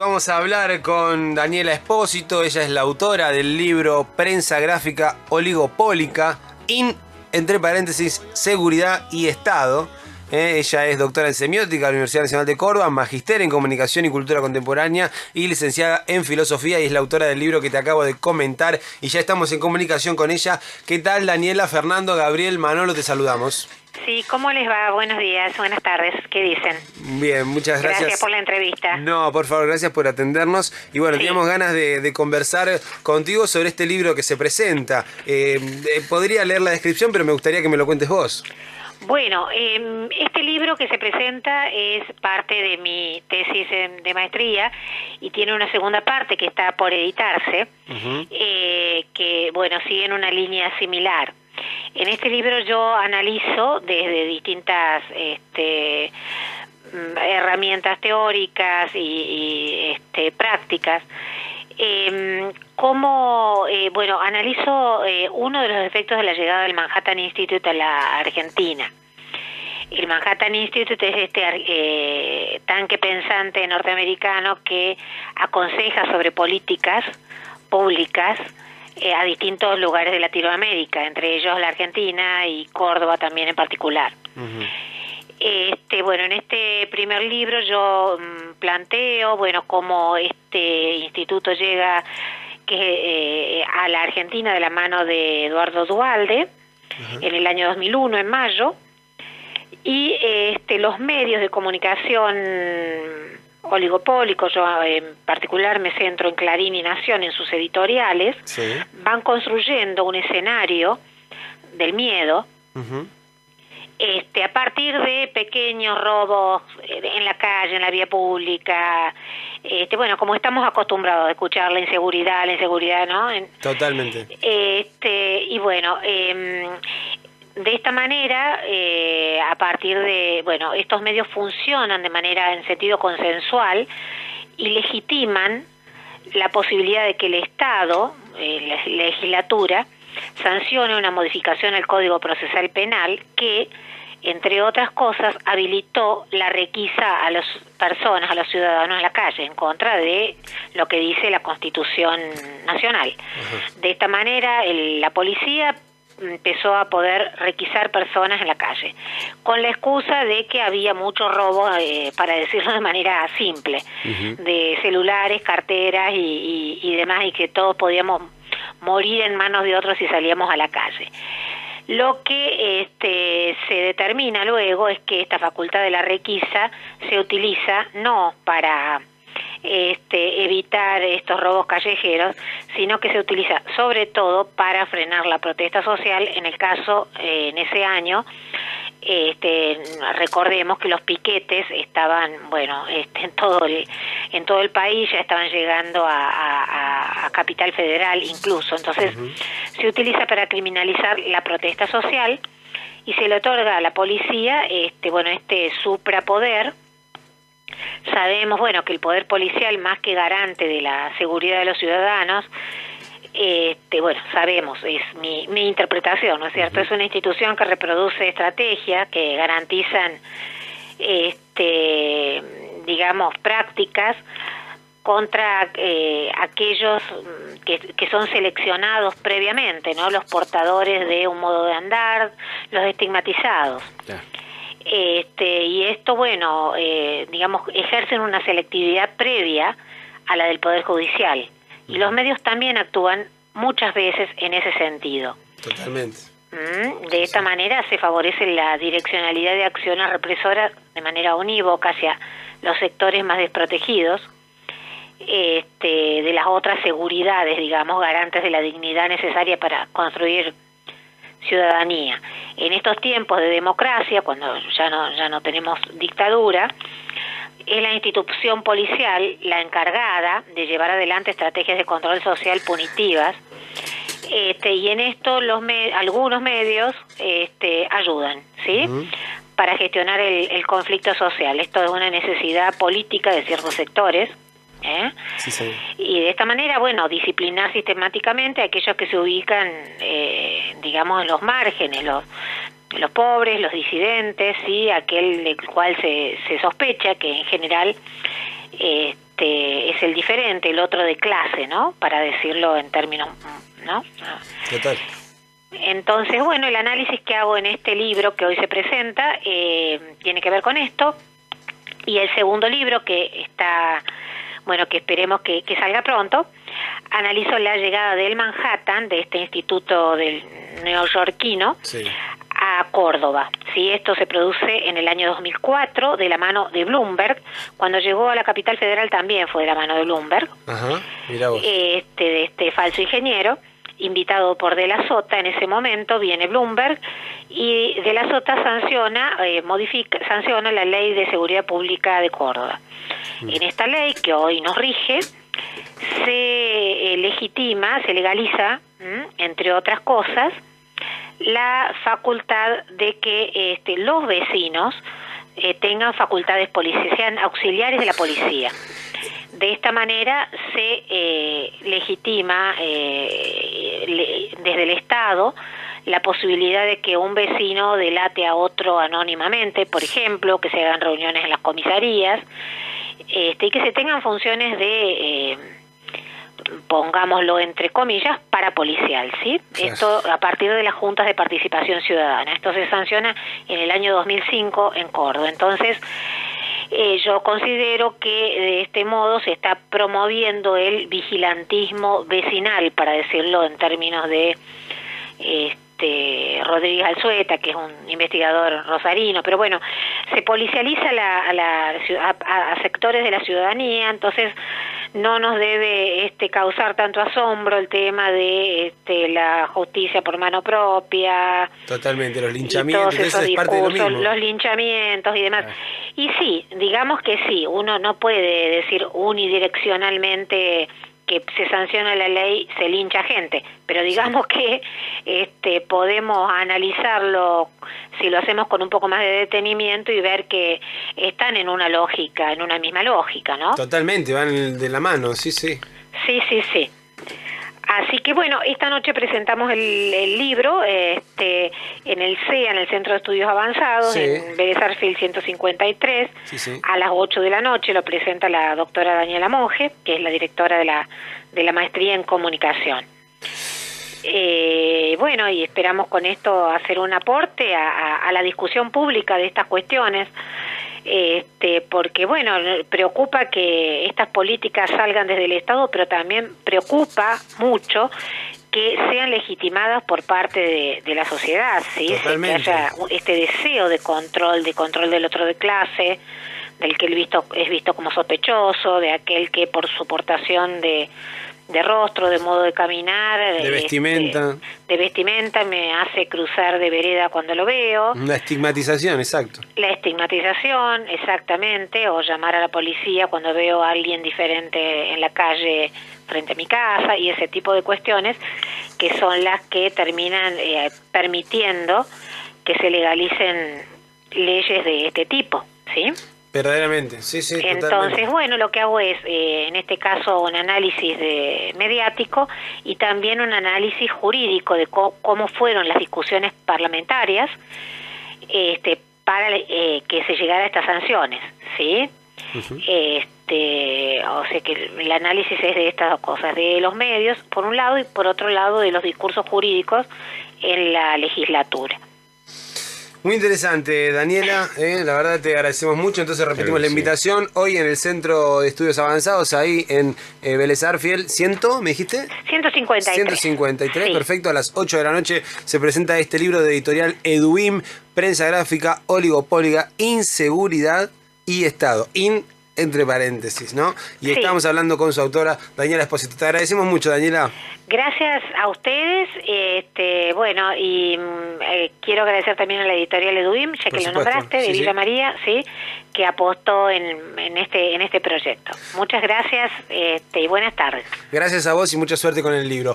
Vamos a hablar con Daniela Espósito. Ella es la autora del libro Prensa Gráfica Oligopólica, entre paréntesis, Seguridad y Estado. Ella es doctora en semiótica de la Universidad Nacional de Córdoba, magíster en comunicación y cultura contemporánea y licenciada en filosofía, y es la autora del libro que te acabo de comentar, y ya estamos en comunicación con ella. ¿Qué tal, Daniela? Fernando, Gabriel, Manolo, te saludamos. Sí, ¿cómo les va? Buenos días, buenas tardes. ¿Qué dicen? Bien, muchas gracias. Gracias por la entrevista. No, por favor, gracias por atendernos. Y bueno, Sí. teníamos ganas de conversar contigo sobre este libro que se presenta. Podría leer la descripción, pero me gustaría que me lo cuentes vos. Bueno, este libro que se presenta es parte de mi tesis de maestría y tiene una segunda parte que está por editarse, que, bueno, sigue en una línea similar. En este libro yo analizo desde distintas herramientas teóricas y prácticas, analizo uno de los efectos de la llegada del Manhattan Institute a la Argentina. El Manhattan Institute es este tanque pensante norteamericano que aconseja sobre políticas públicas a distintos lugares de Latinoamérica, entre ellos la Argentina y Córdoba también en particular. En este primer libro yo planteo, cómo este instituto llega a la Argentina de la mano de Eduardo Duhalde en el año 2001, en mayo, y los medios de comunicación oligopólicos, yo en particular me centro en Clarín y Nación, en sus editoriales, van construyendo un escenario del miedo, a partir de pequeños robos en la calle, en la vía pública, como estamos acostumbrados a escuchar la inseguridad, ¿no? Totalmente. De esta manera, a partir de, estos medios funcionan de manera en sentido consensual y legitiman la posibilidad de que el Estado, la legislatura, sancione una modificación al Código Procesal Penal que, entre otras cosas, habilitó la requisa a las personas, a los ciudadanos en la calle, en contra de lo que dice la Constitución Nacional. De esta manera, la policía empezó a poder requisar personas en la calle, con la excusa de que había mucho robo, para decirlo de manera simple, de celulares, carteras y demás, y que todos podíamos morir en manos de otros si salíamos a la calle. Lo que se determina luego es que esta facultad de la requisa se utiliza no para evitar estos robos callejeros, sino que se utiliza sobre todo para frenar la protesta social. En el caso, en ese año, recordemos que los piquetes estaban, en todo el país, ya estaban llegando a Capital Federal incluso. Entonces, se utiliza para criminalizar la protesta social y se le otorga a la policía este suprapoder. Sabemos, que el poder policial, más que garante de la seguridad de los ciudadanos, sabemos, es mi interpretación, ¿no es cierto? Es una institución que reproduce estrategias que garantizan, prácticas contra aquellos que son seleccionados previamente, ¿no? Los portadores de un modo de andar, los estigmatizados. Y esto, ejercen una selectividad previa a la del Poder Judicial. Y los medios también actúan muchas veces en ese sentido. Totalmente. De esta manera se favorece la direccionalidad de acciones represoras de manera unívoca hacia los sectores más desprotegidos, de las otras seguridades, garantes de la dignidad necesaria para construir ciudadanía. En estos tiempos de democracia, cuando ya no tenemos dictadura, es la institución policial la encargada de llevar adelante estrategias de control social punitivas, y en esto algunos medios ayudan, ¿sí? Para gestionar el conflicto social. Esto es una necesidad política de ciertos sectores, Sí. Y de esta manera, disciplinar sistemáticamente a aquellos que se ubican, en los márgenes, los pobres, los disidentes, ¿sí? Aquel del cual se sospecha que en general es el diferente, el otro de clase, ¿no? Para decirlo en términos, ¿no? Total. Entonces, bueno, el análisis que hago en este libro que hoy se presenta tiene que ver con esto. Y el segundo libro que está, bueno, que esperemos que salga pronto, analizo la llegada del Manhattan, de este instituto del neoyorquino, Sí. a Córdoba. Sí, esto se produce en el año 2004 de la mano de Bloomberg. Cuando llegó a la capital federal también fue de la mano de Bloomberg. Ajá, mira vos. De este falso ingeniero, invitado por De la Sota. En ese momento viene Bloomberg y De la Sota sanciona la Ley de Seguridad Pública de Córdoba. En esta ley que hoy nos rige, se legitima, se legaliza, entre otras cosas, la facultad de que los vecinos tengan facultades policiales, sean auxiliares de la policía. De esta manera se legitima desde el Estado la posibilidad de que un vecino delate a otro anónimamente, por ejemplo, que se hagan reuniones en las comisarías, y que se tengan funciones de, pongámoslo entre comillas, parapolicial, ¿sí? Claro. Esto a partir de las juntas de participación ciudadana. Esto se sanciona en el año 2005 en Córdoba. Entonces, yo considero que de este modo se está promoviendo el vigilantismo vecinal, para decirlo en términos de Rodríguez Alzueta, que es un investigador rosarino, pero bueno, se policializa a sectores de la ciudadanía. Entonces no nos debe causar tanto asombro el tema de la justicia por mano propia. Totalmente, los Y linchamientos, todos eso esos es parte de lo discursos, mismo. los linchamientos y demás. Y sí, digamos que sí, uno no puede decir unidireccionalmente que se sanciona la ley, se lincha gente, pero digamos que podemos analizarlo si lo hacemos con un poco más de detenimiento y ver que están en una lógica, en una misma lógica, ¿no? Totalmente, van de la mano, sí, sí. Sí. Así que bueno, esta noche presentamos el libro en el CEA, en el Centro de Estudios Avanzados, Sí. en Vélez Arfield 153, Sí. a las 8 de la noche. Lo presenta la doctora Daniela Monge, que es la directora de la maestría en comunicación. Bueno, y esperamos con esto hacer un aporte a la discusión pública de estas cuestiones, porque bueno, preocupa que estas políticas salgan desde el Estado, pero también preocupa mucho que sean legitimadas por parte de la sociedad, ¿sí? Totalmente. Que haya este deseo de control del otro de clase, del que es visto como sospechoso, de aquel que por su portación de rostro, de modo de caminar, De vestimenta. de vestimenta me hace cruzar de vereda cuando lo veo. Una estigmatización, exacto. La estigmatización, exactamente, o llamar a la policía cuando veo a alguien diferente en la calle frente a mi casa, y ese tipo de cuestiones que son las que terminan permitiendo que se legalicen leyes de este tipo, ¿sí? Verdaderamente, sí, Entonces, totalmente. bueno, lo que hago es, en este caso, un análisis mediático y también un análisis jurídico de cómo fueron las discusiones parlamentarias para que se llegara a estas sanciones, ¿sí? Ujú. O sea que el análisis es de estas dos cosas, de los medios, por un lado, y por otro lado, de los discursos jurídicos en la legislatura. Muy interesante, Daniela, la verdad te agradecemos mucho. Entonces repetimos la invitación hoy en el Centro de Estudios Avanzados, ahí en Vélez Arfield, ¿me dijiste? 153. 153, Sí. perfecto. A las 8 de la noche se presenta este libro de editorial Eduim, Prensa Gráfica, Oligopólica, Inseguridad y Estado. Entre paréntesis, ¿no? Y Sí. estamos hablando con su autora, Daniela Espósito. Te agradecemos mucho, Daniela. Gracias a ustedes, bueno, y quiero agradecer también a la editorial Eduim, ya Por que lo supuesto, nombraste, de sí, Villa sí. María, sí, que apostó en este proyecto. Muchas gracias y buenas tardes. Gracias a vos y mucha suerte con el libro.